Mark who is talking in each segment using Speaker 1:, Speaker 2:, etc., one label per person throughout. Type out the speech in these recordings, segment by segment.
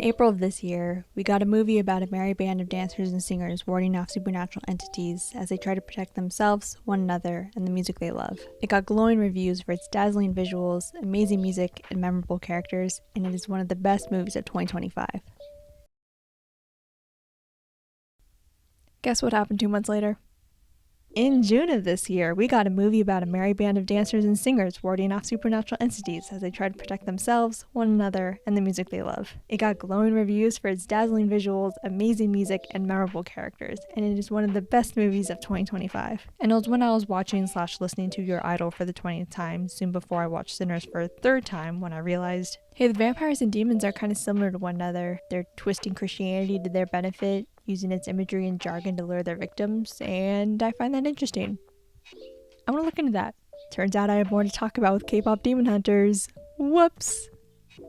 Speaker 1: April of this year, we got a movie about a merry band of dancers and singers warding off supernatural entities as they try to protect themselves, one another, and the music they love. It got glowing reviews for its dazzling visuals, amazing music, and memorable characters, and it is one of the best movies of 2025. Guess what happened 2 months later? In June of this year, we got a movie about a merry band of dancers and singers warding off supernatural entities as they try to protect themselves, one another, and the music they love. It got glowing reviews for its dazzling visuals, amazing music, and memorable characters, and it is one of the best movies of 2025. And it was when I was watching/listening to Your Idol for the 20th time, soon before I watched Sinners for a third time, when I realized, hey, the vampires and demons are kind of similar to one another. They're twisting Christianity to their benefit, using its imagery and jargon to lure their victims, and I find that interesting. I want to look into that. Turns out I have more to talk about with K-pop demon hunters. Whoops!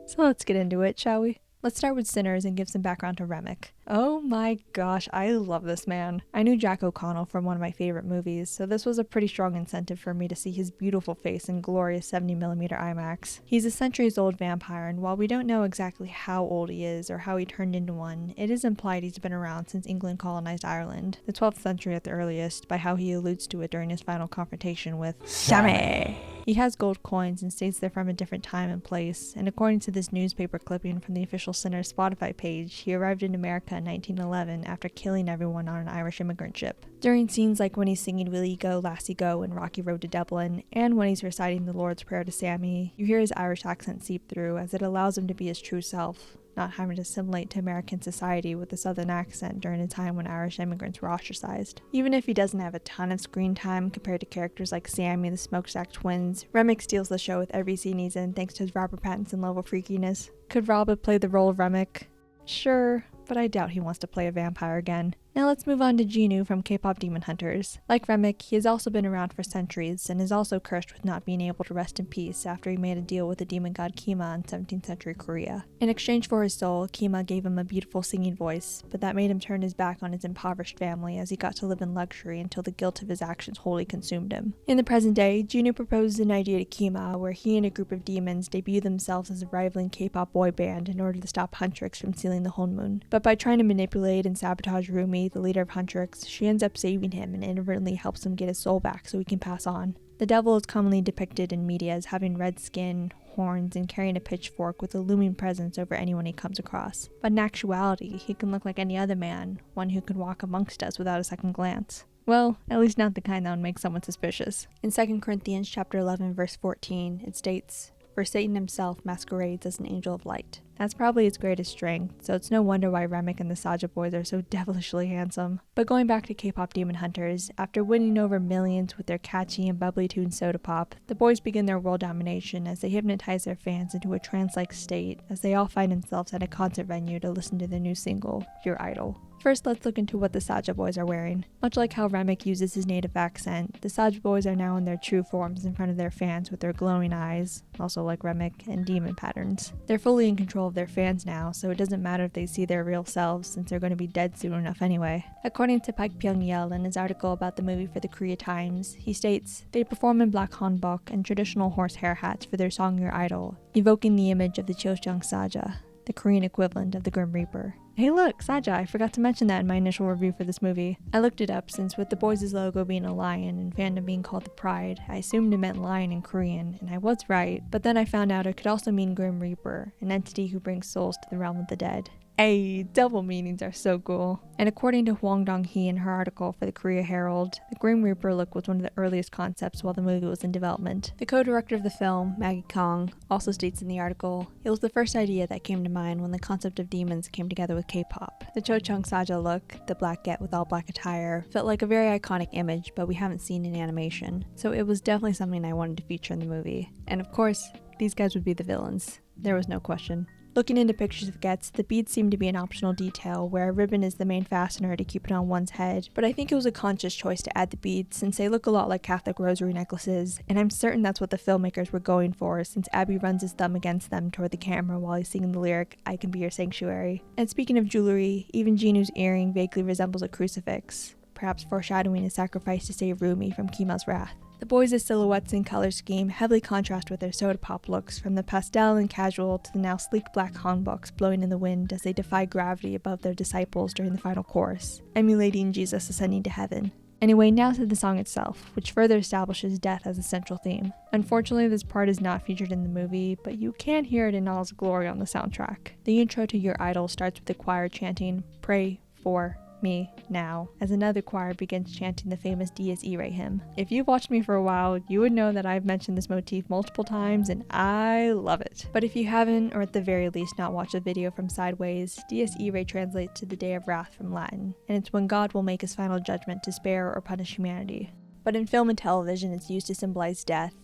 Speaker 1: So let's get into it, shall we? Let's start with Sinners and give some background to Remick. Oh my gosh, I love this man. I knew Jack O'Connell from one of my favorite movies, so this was a pretty strong incentive for me to see his beautiful face in glorious 70mm IMAX. He's a centuries-old vampire, and while we don't know exactly how old he is or how he turned into one, it is implied he's been around since England colonized Ireland, the 12th century at the earliest, by how he alludes to it during his final confrontation with Sammy. He has gold coins and states they're from a different time and place, and according to this newspaper clipping from the official Sinners Spotify page, he arrived in America in 1911 after killing everyone on an Irish immigrant ship. During scenes like when he's singing Will You Go, Lassie Go and Rocky Road to Dublin, and when he's reciting the Lord's Prayer to Sammy, you hear his Irish accent seep through as it allows him to be his true self, not having to assimilate to American society with a southern accent during a time when Irish immigrants were ostracized. Even if he doesn't have a ton of screen time compared to characters like Sammy the Smokestack Twins, Remick steals the show with every scene he's in thanks to his Robert Pattinson level freakiness. Could Robert play the role of Remick? Sure, but I doubt he wants to play a vampire again. Now let's move on to Junu from K-pop demon hunters. Like Remick, he has also been around for centuries and is also cursed with not being able to rest in peace after he made a deal with the demon god Kima in 17th century Korea. In exchange for his soul, Kima gave him a beautiful singing voice, but that made him turn his back on his impoverished family as he got to live in luxury until the guilt of his actions wholly consumed him. In the present day, Junu proposes an idea to Kima where he and a group of demons debut themselves as a rivaling K-pop boy band in order to stop Huntrix from stealing the Honmun. But by trying to manipulate and sabotage Rumi, the leader of Huntrix, she ends up saving him and inadvertently helps him get his soul back so he can pass on. The devil is commonly depicted in media as having red skin, horns, and carrying a pitchfork with a looming presence over anyone he comes across. But in actuality, he can look like any other man, one who can walk amongst us without a second glance. Well, at least not the kind that would make someone suspicious. In 2 Corinthians chapter 11 verse 14, it states, "For Satan himself masquerades as an angel of light." That's probably its greatest strength, so it's no wonder why Remick and the Saja boys are so devilishly handsome. But going back to K-pop demon hunters, after winning over millions with their catchy and bubbly tune Soda Pop, the boys begin their world domination as they hypnotize their fans into a trance-like state as they all find themselves at a concert venue to listen to their new single, Your Idol. First, let's look into what the Saja boys are wearing. Much like how Remick uses his native accent, the Saja boys are now in their true forms in front of their fans with their glowing eyes, also like Remick, and demon patterns. They're fully in control of their fans now, so it doesn't matter if they see their real selves since they're going to be dead soon enough anyway. According to Pact Pyongyel in his article about the movie for the Korea Times, he states, they perform in black hanbok and traditional horsehair hats for their song Your Idol, evoking the image of the Choseong Saja, the Korean equivalent of the Grim Reaper. Hey look, Saja, I forgot to mention that in my initial review for this movie. I looked it up since with the boys' logo being a lion and fandom being called the Pride, I assumed it meant lion in Korean, and I was right, but then I found out it could also mean Grim Reaper, an entity who brings souls to the realm of the dead. Hey, double meanings are so cool. And according to Hwang Dong-hee in her article for the Korea Herald, the Grim Reaper look was one of the earliest concepts while the movie was in development. The co-director of the film, Maggie Kong, also states in the article, it was the first idea that came to mind when the concept of demons came together with K-pop. The Choseong Saja look, the black get with all black attire, felt like a very iconic image, but we haven't seen in animation, so it was definitely something I wanted to feature in the movie. And of course, these guys would be the villains. There was no question. Looking into pictures of gets, the beads seem to be an optional detail where a ribbon is the main fastener to keep it on one's head, but I think it was a conscious choice to add the beads since they look a lot like Catholic rosary necklaces, and I'm certain that's what the filmmakers were going for since Abby runs his thumb against them toward the camera while he's singing the lyric, I can be your sanctuary. And speaking of jewelry, even Jinu's earring vaguely resembles a crucifix, perhaps foreshadowing a sacrifice to save Rumi from Kima's wrath. The boys' silhouettes and color scheme heavily contrast with their soda pop looks, from the pastel and casual to the now sleek black hanboks blowing in the wind as they defy gravity above their disciples during the final chorus, emulating Jesus ascending to heaven. Anyway, now to the song itself, which further establishes death as a central theme. Unfortunately, this part is not featured in the movie, but you can hear it in all its glory on the soundtrack. The intro to Your Idol starts with the choir chanting, "Pray for me now," as another choir begins chanting the famous Dies Irae hymn. If you've watched me for a while, you would know that I've mentioned this motif multiple times and I love it. But if you haven't, or at the very least not watched the video from Sideways, Dies Irae translates to the Day of Wrath from Latin, and it's when God will make his final judgment to spare or punish humanity. But in film and television it's used to symbolize death,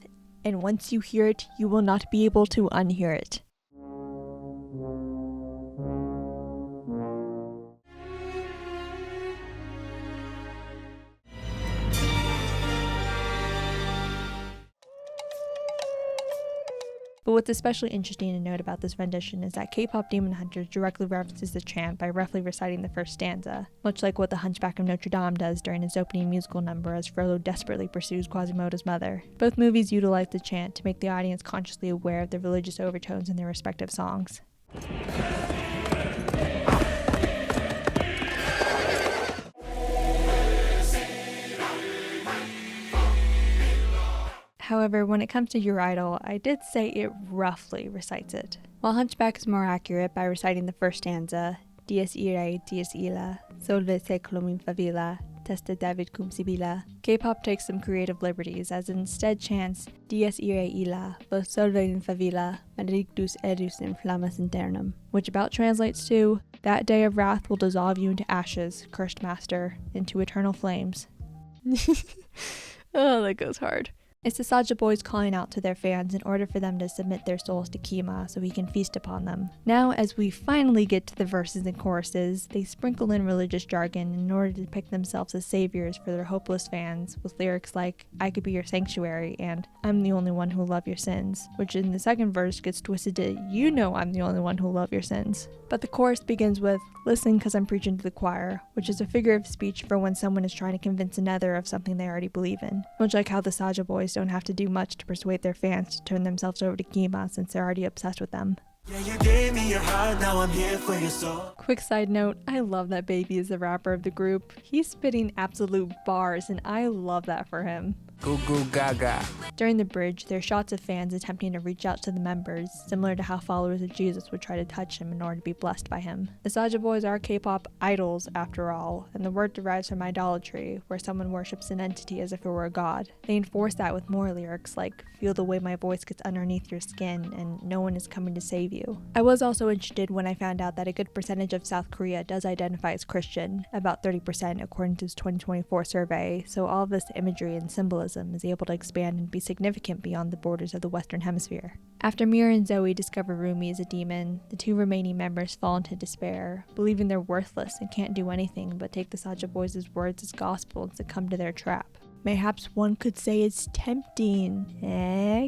Speaker 1: and once you hear it, you will not be able to unhear it. But what's especially interesting to note about this rendition is that K-pop Demon Hunters directly references the chant by roughly reciting the first stanza, much like what the Hunchback of Notre Dame does during his opening musical number as Frollo desperately pursues Quasimodo's mother. Both movies utilize the chant to make the audience consciously aware of the religious overtones in their respective songs. However, when it comes to Your Idol, I did say it roughly recites it. While Hunchback is more accurate by reciting the first stanza, Dies irae, dies illa, solve seculum in favilla, testa David cum sibilla, K-pop takes some creative liberties, as it instead chants Dies irae illa, vos solve in favilla, maledictus edus in flammas internum, which about translates to, that day of wrath will dissolve you into ashes, cursed master, into eternal flames. Oh, that goes hard. It's the Saja boys calling out to their fans in order for them to submit their souls to Kima so he can feast upon them. Now, as we finally get to the verses and choruses, they sprinkle in religious jargon in order to depict themselves as saviors for their hopeless fans, with lyrics like, "I could be your sanctuary," and "I'm the only one who'll love your sins," which in the second verse gets twisted to, "You know I'm the only one who'll love your sins." But the chorus begins with, "Listen, 'cause I'm preaching to the choir," which is a figure of speech for when someone is trying to convince another of something they already believe in. Much like how the Saja boys don't have to do much to persuade their fans to turn themselves over to Kima since they're already obsessed with them.
Speaker 2: Yeah, you gave me your heart, now I'm here for your soul.
Speaker 1: Quick side note, I love that Baby is the rapper of the group. He's spitting absolute bars and I love that for him.
Speaker 2: Goo goo gaga.
Speaker 1: During the bridge, there are shots of fans attempting to reach out to the members, similar to how followers of Jesus would try to touch him in order to be blessed by him. The Saja boys are K-pop idols, after all, and the word derives from idolatry, where someone worships an entity as if it were a god. They enforce that with more lyrics like, "Feel the way my voice gets underneath your skin," and "No one is coming to save you." I was also interested when I found out that a good percentage of South Korea does identify as Christian, about 30% according to its 2024 survey, so all of this imagery and symbolism is able to expand and be significant beyond the borders of the Western Hemisphere. After Mira and Zoe discover Rumi is a demon, the two remaining members fall into despair, believing they're worthless and can't do anything but take the Saja boys' words as gospel and succumb to their trap. Mayhaps one could say it's tempting.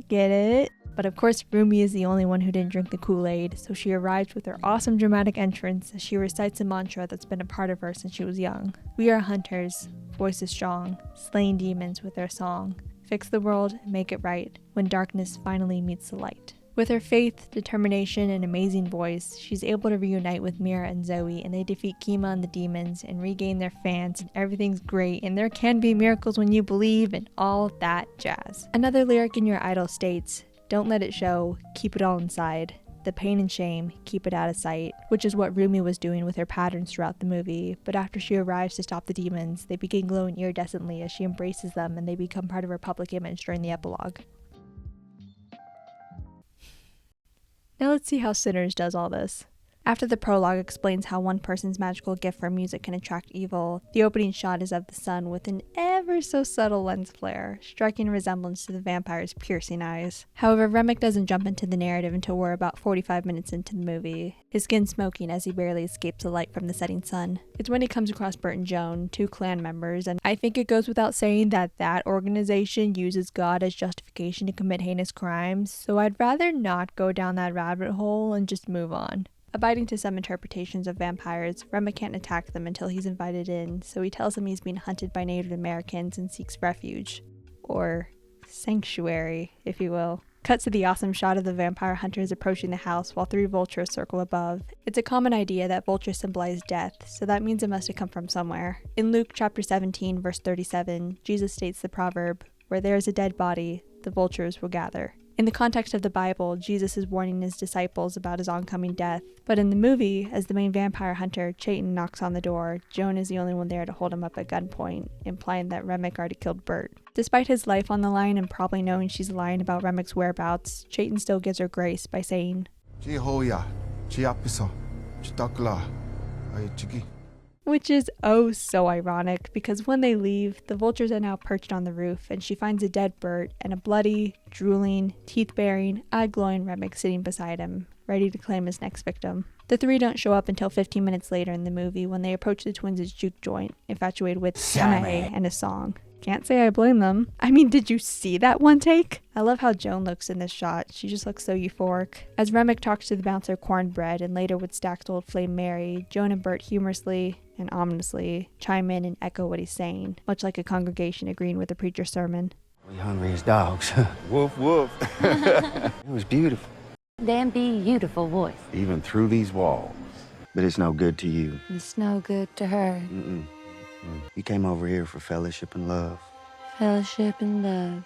Speaker 1: Get it? But of course, Rumi is the only one who didn't drink the Kool-Aid, so she arrives with her awesome dramatic entrance as she recites a mantra that's been a part of her since she was young. "We are hunters, voice is strong, slaying demons with our song. Fix the world, make it right, when darkness finally meets the light." With her faith, determination, and amazing voice, she's able to reunite with Mira and Zoe, and they defeat Kima and the demons and regain their fans, and everything's great, and there can be miracles when you believe, and all that jazz. Another lyric in Your Idol states, "Don't let it show, keep it all inside. The pain and shame, keep it out of sight," which is what Rumi was doing with her patterns throughout the movie, but after she arrives to stop the demons, they begin glowing iridescently as she embraces them and they become part of her public image during the epilogue. Now let's see how Sinners does all this. After the prologue explains how one person's magical gift for music can attract evil, the opening shot is of the sun with an ever so subtle lens flare, striking a resemblance to the vampire's piercing eyes. However, Remick doesn't jump into the narrative until we're about 45 minutes into the movie, his skin smoking as he barely escapes the light from the setting sun. It's when he comes across Bert and Joan, two clan members, and I think it goes without saying that that organization uses God as justification to commit heinous crimes, so I'd rather not go down that rabbit hole and just move on. Abiding to some interpretations of vampires, Remick can't attack them until he's invited in, so he tells them he's being hunted by Native Americans and seeks refuge. Or sanctuary, if you will. Cuts to the awesome shot of the vampire hunters approaching the house while 3 vultures circle above. It's a common idea that vultures symbolize death, so that means it must have come from somewhere. In Luke chapter 17, verse 37, Jesus states the proverb, "Where there is a dead body, the vultures will gather." In the context of the Bible, Jesus is warning his disciples about his oncoming death, but in the movie, as the main vampire hunter, Chayton, knocks on the door, Joan is the only one there to hold him up at gunpoint, implying that Remick already killed Bert. Despite his life on the line and probably knowing she's lying about Remick's whereabouts, Chayton still gives her grace by saying, which is oh so ironic, because when they leave, the vultures are now perched on the roof and she finds a dead Bert and a bloody, drooling, teeth-baring, eye-glowing Remick sitting beside him, ready to claim his next victim. The 3 don't show up until 15 minutes later in the movie when they approach the twins' juke joint, infatuated with Samae and his song. Can't say I blame them. I mean, did you see that one take? I love how Joan looks in this shot. She just looks so euphoric. As Remick talks to the bouncer Cornbread and later with Stack's old flame Mary, Joan and Bert humorously and ominously chime in and echo what he's saying, much like a congregation agreeing with the preacher's sermon.
Speaker 3: We hungry as dogs.
Speaker 4: Woof, woof.
Speaker 3: It was beautiful.
Speaker 5: Damn beautiful voice.
Speaker 4: Even through these walls.
Speaker 3: But it's no good to you.
Speaker 5: It's no good to her.
Speaker 3: You came over here for fellowship and love.
Speaker 5: Fellowship and love.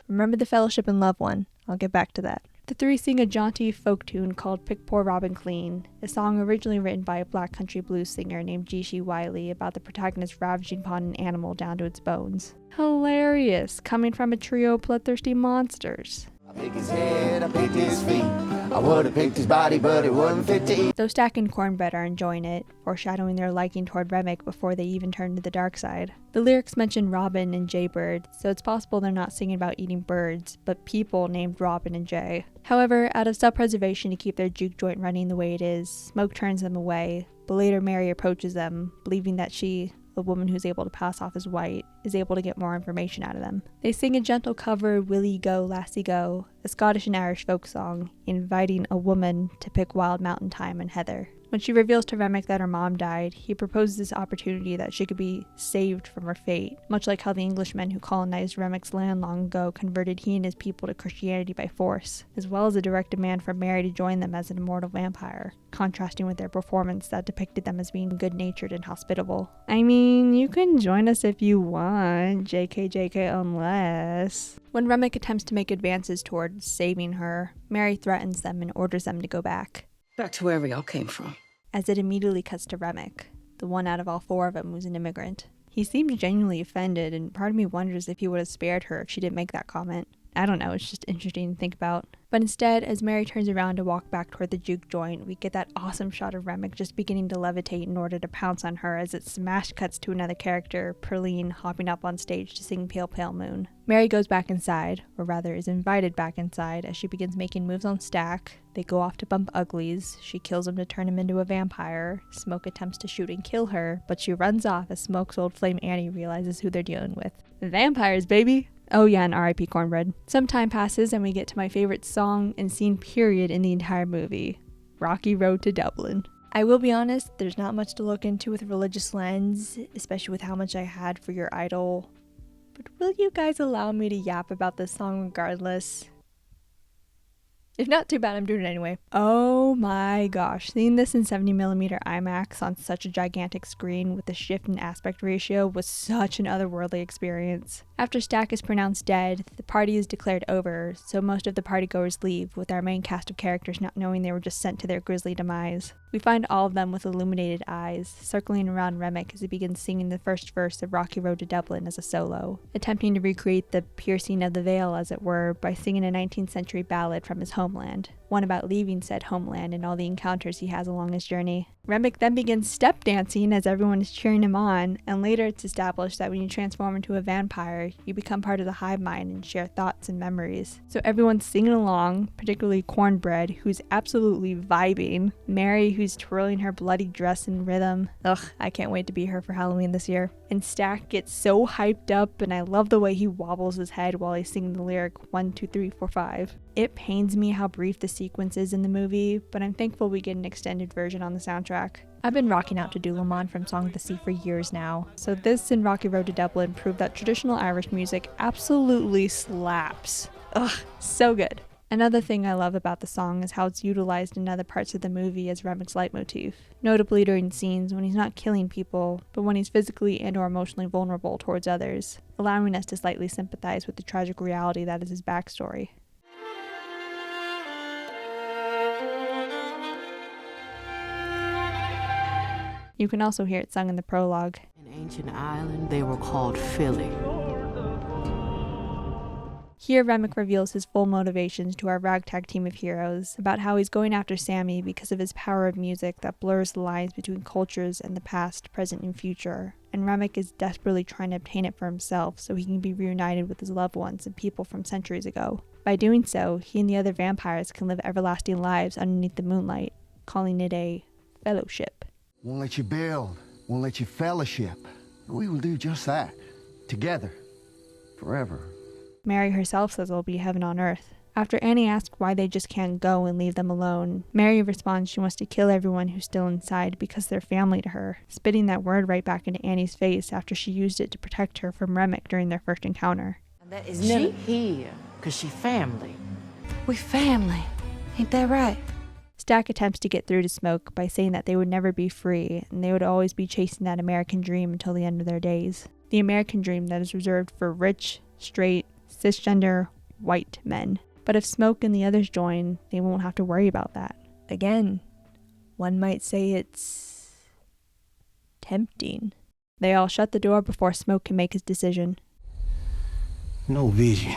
Speaker 1: Remember the fellowship and love one. I'll get back to that. The 3 sing a jaunty folk tune called Pick Poor Robin Clean, a song originally written by a black country blues singer named G.C. Wiley about the protagonist ravaging upon an animal down to its bones. Hilarious, coming from a trio of bloodthirsty monsters.
Speaker 6: I picked his head, I picked his feet. I would have picked his body, but it wasn't fit to eat.
Speaker 1: Though Stack and Cornbread are enjoying it, foreshadowing their liking toward Remick before they even turn to the dark side. The lyrics mention Robin and Jaybird, so it's possible they're not singing about eating birds, but people named Robin and Jay. However, out of self-preservation to keep their juke joint running the way it is, Smoke turns them away, but later Mary approaches them, believing that she, a woman who's able to pass off as white, is able to get more information out of them. They sing a gentle cover of Will Ye Go, Lassie Go, a Scottish and Irish folk song, inviting a woman to pick wild mountain thyme and heather. When she reveals to Remick that her mom died, he proposes this opportunity that she could be saved from her fate, much like how the Englishmen who colonized Remick's land long ago converted he and his people to Christianity by force, as well as a direct demand for Mary to join them as an immortal vampire, contrasting with their performance that depicted them as being good-natured and hospitable. I mean, you can join us if you want, JK unless... When Remick attempts to make advances towards saving her, Mary threatens them and orders them to go back.
Speaker 7: Back to wherever y'all came from.
Speaker 1: As it immediately cuts to Remick, the one out of all 4 of them who's an immigrant. He seemed genuinely offended, and part of me wonders if he would have spared her if she didn't make that comment. I don't know, it's just interesting to think about. But instead, as Mary turns around to walk back toward the juke joint, we get that awesome shot of Remick just beginning to levitate in order to pounce on her as it smash cuts to another character, Perline, hopping up on stage to sing Pale Pale Moon. Mary goes back inside, or rather is invited back inside, as she begins making moves on Stack. They go off to bump uglies. She kills him to turn him into a vampire. Smoke attempts to shoot and kill her, but she runs off as Smoke's old flame Annie realizes who they're dealing with. Vampires, baby! Oh yeah, and R.I.P. Cornbread. Some time passes and we get to my favorite song and scene period in the entire movie, Rocky Road to Dublin. I will be honest, there's not much to look into with a religious lens, especially with how much I had for your idol. But will you guys allow me to yap about this song regardless? If not, too bad, I'm doing it anyway. Oh my gosh, seeing this in 70mm IMAX on such a gigantic screen with the shift in aspect ratio was such an otherworldly experience. After Stack is pronounced dead, the party is declared over, so most of the partygoers leave, with our main cast of characters not knowing they were just sent to their grisly demise. We find all of them with illuminated eyes, circling around Remick as he begins singing the first verse of Rocky Road to Dublin as a solo, attempting to recreate the piercing of the veil, as it were, by singing a 19th century ballad from his homeland, one about leaving said homeland and all the encounters he has along his journey. Remick then begins step dancing as everyone is cheering him on, and later it's established that when you transform into a vampire, you become part of the hive mind and share thoughts and memories. So everyone's singing along, particularly Cornbread, who's absolutely vibing, Mary, who's twirling her bloody dress in rhythm. Ugh, I can't wait to be her for Halloween this year. And Stack gets so hyped up, and I love the way he wobbles his head while he's singing the lyric 1, 2, 3, 4, 5. It pains me how brief the scene sequences in the movie, but I'm thankful we get an extended version on the soundtrack. I've been rocking out to Do Lamont from Song of the Sea for years now, so this and Rocky Road to Dublin prove that traditional Irish music absolutely slaps. Ugh, so good. Another thing I love about the song is how it's utilized in other parts of the movie as Remick's leitmotif, notably during scenes when he's not killing people, but when he's physically and or emotionally vulnerable towards others, allowing us to slightly sympathize with the tragic reality that is his backstory. You can also hear it sung in the prologue.
Speaker 8: In ancient Ireland, they were called Philly.
Speaker 1: Here, Remick reveals his full motivations to our ragtag team of heroes, about how he's going after Sammy because of his power of music that blurs the lines between cultures and the past, present, and future, and Remick is desperately trying to obtain it for himself so he can be reunited with his loved ones and people from centuries ago. By doing so, he and the other vampires can live everlasting lives underneath the moonlight, calling it a fellowship.
Speaker 6: Won't let you build, won't let you fellowship. We will do just that, together, forever.
Speaker 1: Mary herself says it'll be heaven on earth. After Annie asks why they just can't go and leave them alone, Mary responds she wants to kill everyone who's still inside because they're family to her, spitting that word right back into Annie's face after she used it to protect her from Remick during their first encounter.
Speaker 8: That is she here, because she family.
Speaker 5: We family. Ain't that right?
Speaker 1: Stack attempts to get through to Smoke by saying that they would never be free and they would always be chasing that American dream until the end of their days. The American dream that is reserved for rich, straight, cisgender, white men. But if Smoke and the others join, they won't have to worry about that. Again, one might say it's tempting. They all shut the door before Smoke can make his decision.
Speaker 6: No vision.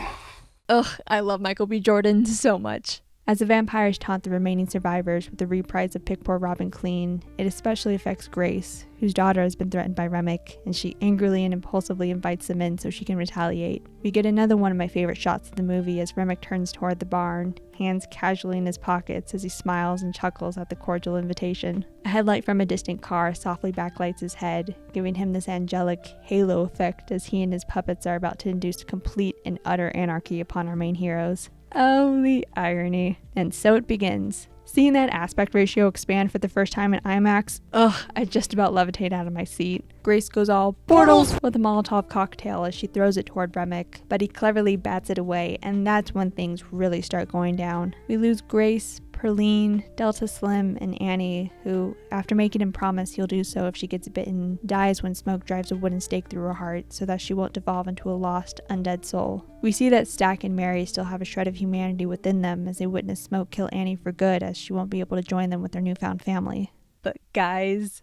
Speaker 1: Ugh, I love Michael B. Jordan so much. As the vampires taunt the remaining survivors with the reprise of Pick Poor Robin Clean, it especially affects Grace, whose daughter has been threatened by Remick, and she angrily and impulsively invites them in so she can retaliate. We get another one of my favorite shots of the movie as Remick turns toward the barn, hands casually in his pockets as he smiles and chuckles at the cordial invitation. A headlight from a distant car softly backlights his head, giving him this angelic halo effect as he and his puppets are about to induce complete and utter anarchy upon our main heroes. Oh, the irony. And so it begins. Seeing that aspect ratio expand for the first time in IMAX, I just about levitate out of my seat. Grace goes all portals with a Molotov cocktail as she throws it toward Remick, but he cleverly bats it away, and that's when things really start going down. We lose Grace, Perline, Delta Slim, and Annie, who, after making him promise he'll do so if she gets bitten, dies when Smoke drives a wooden stake through her heart so that she won't devolve into a lost, undead soul. We see that Stack and Mary still have a shred of humanity within them as they witness Smoke kill Annie for good, as she won't be able to join them with their newfound family. But guys,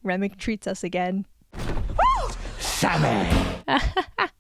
Speaker 1: Remick treats us again.
Speaker 6: Sammy!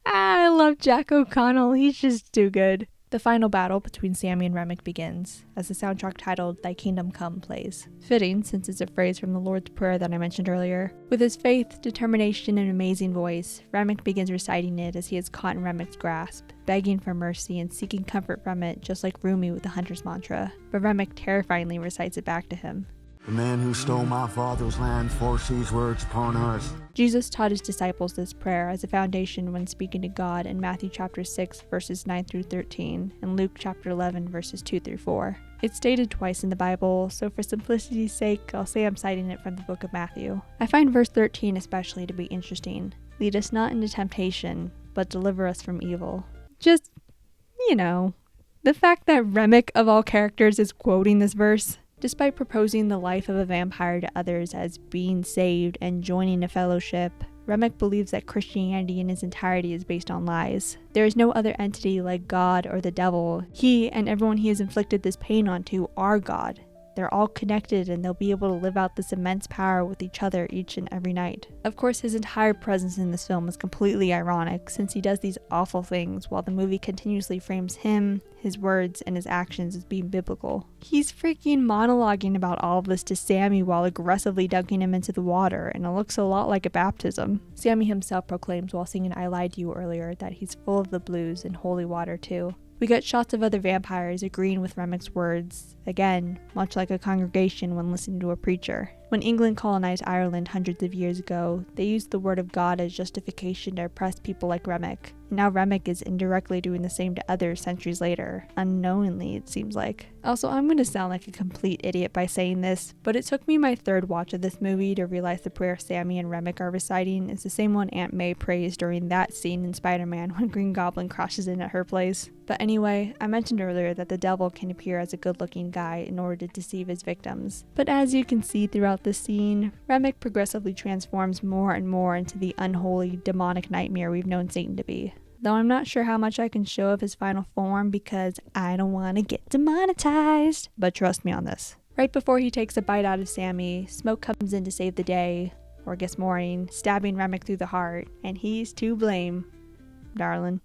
Speaker 1: I love Jack O'Connell, he's just too good. The final battle between Sammy and Remick begins, as the soundtrack titled Thy Kingdom Come plays. Fitting, since it's a phrase from the Lord's Prayer that I mentioned earlier. With his faith, determination, and amazing voice, Remick begins reciting it as he is caught in Remick's grasp, begging for mercy and seeking comfort from it, just like Rumi with the Hunter's Mantra. But Remick terrifyingly recites it back to him.
Speaker 6: The man who stole my father's land forced these words upon us.
Speaker 1: Jesus taught his disciples this prayer as a foundation when speaking to God in Matthew chapter 6 verses 9 through 13 and Luke chapter 11 verses 2 through 4. It's stated twice in the Bible, so for simplicity's sake, I'll say I'm citing it from the book of Matthew. I find verse 13 especially to be interesting. Lead us not into temptation, but deliver us from evil. Just, the fact that Remick of all characters is quoting this verse. Despite proposing the life of a vampire to others as being saved and joining a fellowship, Remick believes that Christianity in its entirety is based on lies. There is no other entity like God or the devil. He and everyone he has inflicted this pain onto are God. They're all connected and they'll be able to live out this immense power with each other each and every night. Of course, his entire presence in this film is completely ironic since he does these awful things while the movie continuously frames him, his words, and his actions as being biblical. He's freaking monologuing about all of this to Sammy while aggressively dunking him into the water, and it looks a lot like a baptism. Sammy himself proclaims while singing I Lied to You earlier that he's full of the blues and holy water too. We get shots of other vampires agreeing with Remick's words, again, much like a congregation when listening to a preacher. When England colonized Ireland hundreds of years ago, they used the word of God as justification to oppress people like Remick. And now Remick is indirectly doing the same to others centuries later, unknowingly it seems like. Also, I'm going to sound like a complete idiot by saying this, but it took me my third watch of this movie to realize the prayer Sammy and Remick are reciting is the same one Aunt May prays during that scene in Spider-Man when Green Goblin crashes in at her place. But anyway, I mentioned earlier that the devil can appear as a good-looking guy in order to deceive his victims. But as you can see throughout this scene, Remick progressively transforms more and more into the unholy, demonic nightmare we've known Satan to be. Though I'm not sure how much I can show of his final form because I don't want to get demonetized. But trust me on this. Right before he takes a bite out of Sammy, Smoke comes in to save the day, or I guess morning, stabbing Remick through the heart, and he's to blame, darling.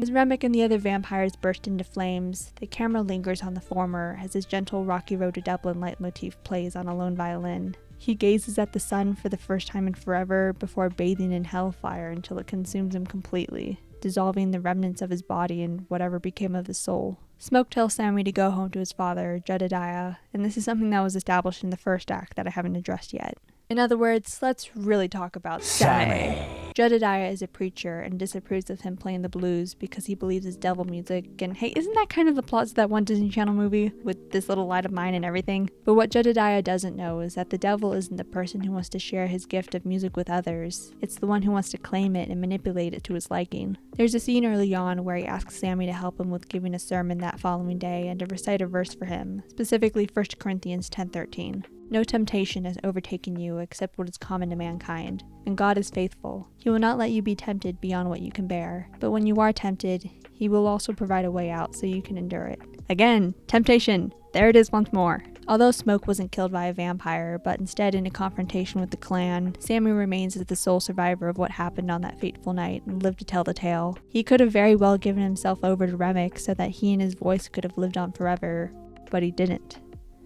Speaker 1: As Remick and the other vampires burst into flames, the camera lingers on the former as his gentle Rocky Road to Dublin leitmotif plays on a lone violin. He gazes at the sun for the first time in forever before bathing in hellfire until it consumes him completely, dissolving the remnants of his body and whatever became of his soul. Smoke tells Sammy to go home to his father, Jedediah, and this is something that was established in the first act that I haven't addressed yet. In other words, let's really talk about Sammy. Jedediah is a preacher and disapproves of him playing the blues because he believes it's devil music, and hey, isn't that kind of the plot to that one Disney Channel movie with This Little Light of Mine and everything? But what Jedediah doesn't know is that the devil isn't the person who wants to share his gift of music with others. It's the one who wants to claim it and manipulate it to his liking. There's a scene early on where he asks Sammy to help him with giving a sermon that following day and to recite a verse for him, specifically 1 Corinthians 10:13. No temptation has overtaken you except what is common to mankind, and God is faithful. He will not let you be tempted beyond what you can bear, but when you are tempted, He will also provide a way out so you can endure it. Again, temptation! There it is once more. Although Smoke wasn't killed by a vampire, but instead in a confrontation with the clan, Sammy remains as the sole survivor of what happened on that fateful night and lived to tell the tale. He could have very well given himself over to Remick so that he and his voice could have lived on forever, but he didn't.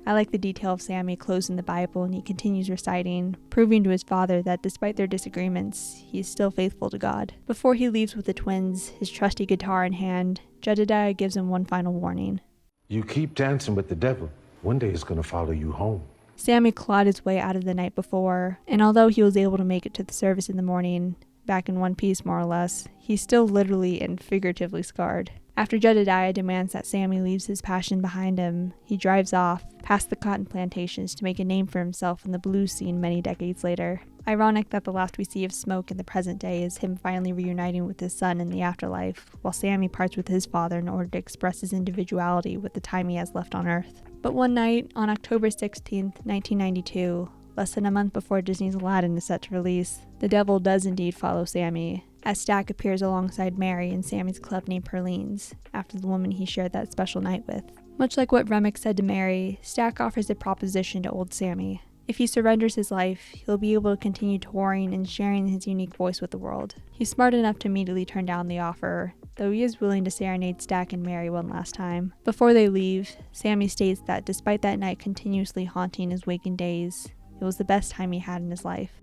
Speaker 1: I like the detail of Sammy closing the Bible and he continues reciting, proving to his father that despite their disagreements, he is still faithful to God. Before he leaves with the twins, his trusty guitar in hand, Jedediah gives him one final warning.
Speaker 9: You keep dancing with the devil, one day it's going to follow you home.
Speaker 1: Sammy clawed his way out of the night before, and although he was able to make it to the service in the morning, back in one piece more or less, he's still literally and figuratively scarred. After Jedediah demands that Sammy leaves his passion behind him, he drives off, past the cotton plantations to make a name for himself in the blues scene many decades later. Ironic that the last we see of Smoke in the present day is him finally reuniting with his son in the afterlife, while Sammy parts with his father in order to express his individuality with the time he has left on Earth. But one night, on October 16th, 1992, less than a month before Disney's Aladdin is set to release, the devil does indeed follow Sammy, as Stack appears alongside Mary in Sammy's club named Perline's, after the woman he shared that special night with. Much like what Remick said to Mary, Stack offers a proposition to old Sammy. If he surrenders his life, he'll be able to continue touring and sharing his unique voice with the world. He's smart enough to immediately turn down the offer, though he is willing to serenade Stack and Mary one last time. Before they leave, Sammy states that despite that night continuously haunting his waking days, it was the best time he had in his life.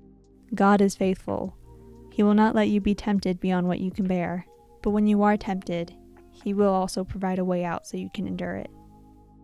Speaker 1: God is faithful. He will not let you be tempted beyond what you can bear, but when you are tempted, He will also provide a way out so you can endure it.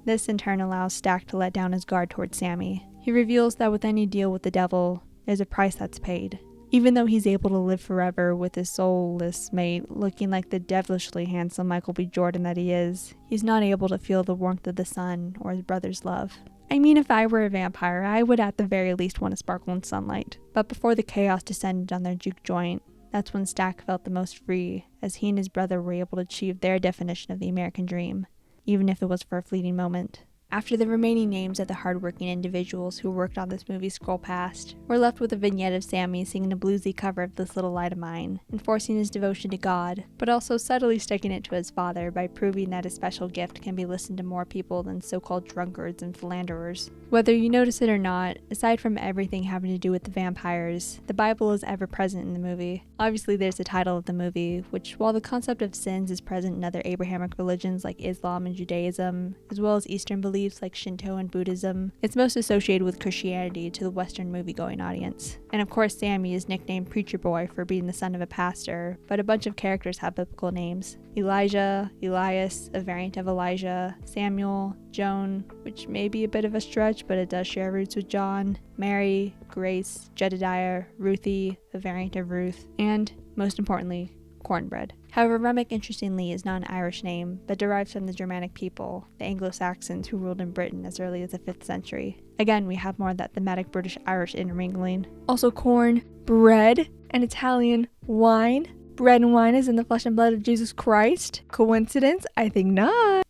Speaker 1: This in turn allows Stack to let down his guard towards Sammy. He reveals that with any deal with the devil, there's a price that's paid. Even though he's able to live forever with his soulless mate looking like the devilishly handsome Michael B. Jordan that he is, he's not able to feel the warmth of the sun or his brother's love. I mean, if I were a vampire, I would at the very least want to sparkle in sunlight. But before the chaos descended on their Juke joint, that's when Stack felt the most free, as he and his brother were able to achieve their definition of the American dream, even if it was for a fleeting moment. After the remaining names of the hardworking individuals who worked on this movie scroll past, we're left with a vignette of Sammy singing a bluesy cover of This Little Light of Mine, enforcing his devotion to God, but also subtly sticking it to his father by proving that a special gift can be listened to more people than so-called drunkards and philanderers. Whether you notice it or not, aside from everything having to do with the vampires, the Bible is ever present in the movie. Obviously there's the title of the movie, which while the concept of sins is present in other Abrahamic religions like Islam and Judaism, as well as Eastern beliefs beliefs like Shinto and Buddhism, it's most associated with Christianity to the Western movie-going audience. And of course, Sammy is nicknamed Preacher Boy for being the son of a pastor, but a bunch of characters have biblical names. Elijah, Elias, a variant of Elijah, Samuel, Joan, which may be a bit of a stretch, but it does share roots with John, Mary, Grace, Jedediah, Ruthie, a variant of Ruth, and, most importantly, cornbread. However, Remick, interestingly, is not an Irish name, but derives from the Germanic people, the Anglo-Saxons who ruled in Britain as early as the 5th century. Again, we have more of that thematic British-Irish intermingling. Also corn, bread, and Italian wine. Bread and wine is in the flesh and blood of Jesus Christ. Coincidence? I think not.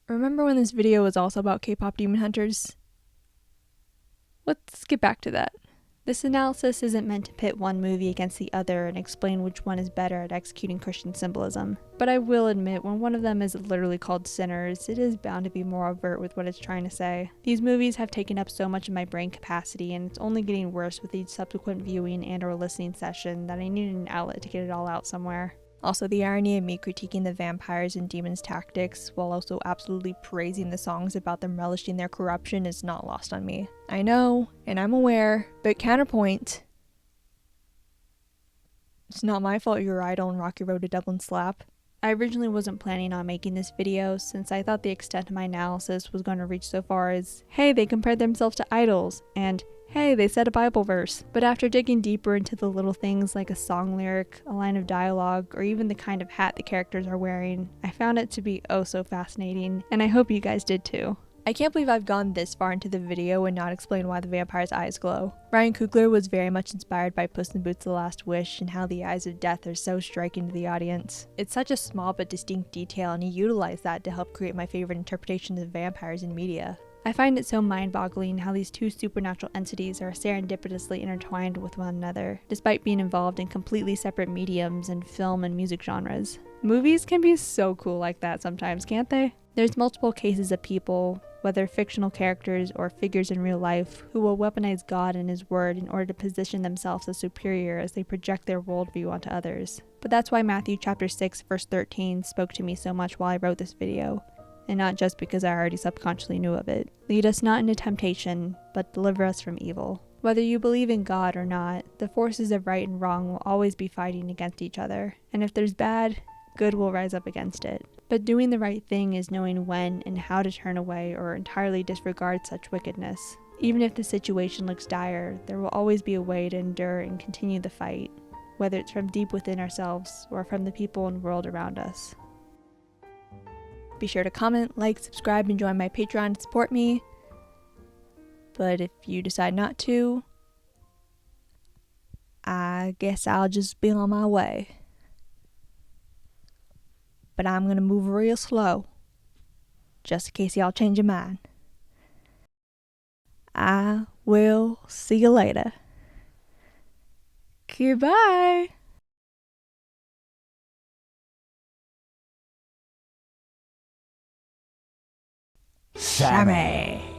Speaker 1: Remember when this video was also about K-pop demon hunters? Let's get back to that. This analysis isn't meant to pit one movie against the other and explain which one is better at executing Christian symbolism, but I will admit when one of them is literally called Sinners, it is bound to be more overt with what it's trying to say. These movies have taken up so much of my brain capacity, and it's only getting worse with each subsequent viewing and or listening session that I needed an outlet to get it all out somewhere. Also, the irony of me critiquing the vampires and demons' tactics while also absolutely praising the songs about them relishing their corruption is not lost on me. I know, and I'm aware, but counterpoint. It's not my fault your idol and Rocky Road to Dublin slap. I originally wasn't planning on making this video since I thought the extent of my analysis was going to reach so far as, hey, they compared themselves to idols, and hey, they said a Bible verse. But after digging deeper into the little things like a song lyric, a line of dialogue, or even the kind of hat the characters are wearing, I found it to be oh so fascinating, and I hope you guys did too. I can't believe I've gone this far into the video and not explained why the vampire's eyes glow. Ryan Coogler was very much inspired by Puss in Boots: The Last Wish and how the eyes of death are so striking to the audience. It's such a small but distinct detail, and he utilized that to help create my favorite interpretations of vampires in media. I find it so mind-boggling how these two supernatural entities are serendipitously intertwined with one another, despite being involved in completely separate mediums and film and music genres. Movies can be so cool like that sometimes, can't they? There's multiple cases of people, whether fictional characters or figures in real life, who will weaponize God and His Word in order to position themselves as superior as they project their worldview onto others. But that's why Matthew chapter 6 verse 13 spoke to me so much while I wrote this video. And not just because I already subconsciously knew of it. Lead us not into temptation, but deliver us from evil. Whether you believe in God or not, the forces of right and wrong will always be fighting against each other. And if there's bad, good will rise up against it. But doing the right thing is knowing when and how to turn away or entirely disregard such wickedness. Even if the situation looks dire, there will always be a way to endure and continue the fight, whether it's from deep within ourselves or from the people and world around us. Be sure to comment, like, subscribe, and join my Patreon to support me. But if you decide not to, I guess I'll just be on my way. But I'm gonna move real slow, just in case y'all change your mind. I will see you later. Goodbye. Sammy.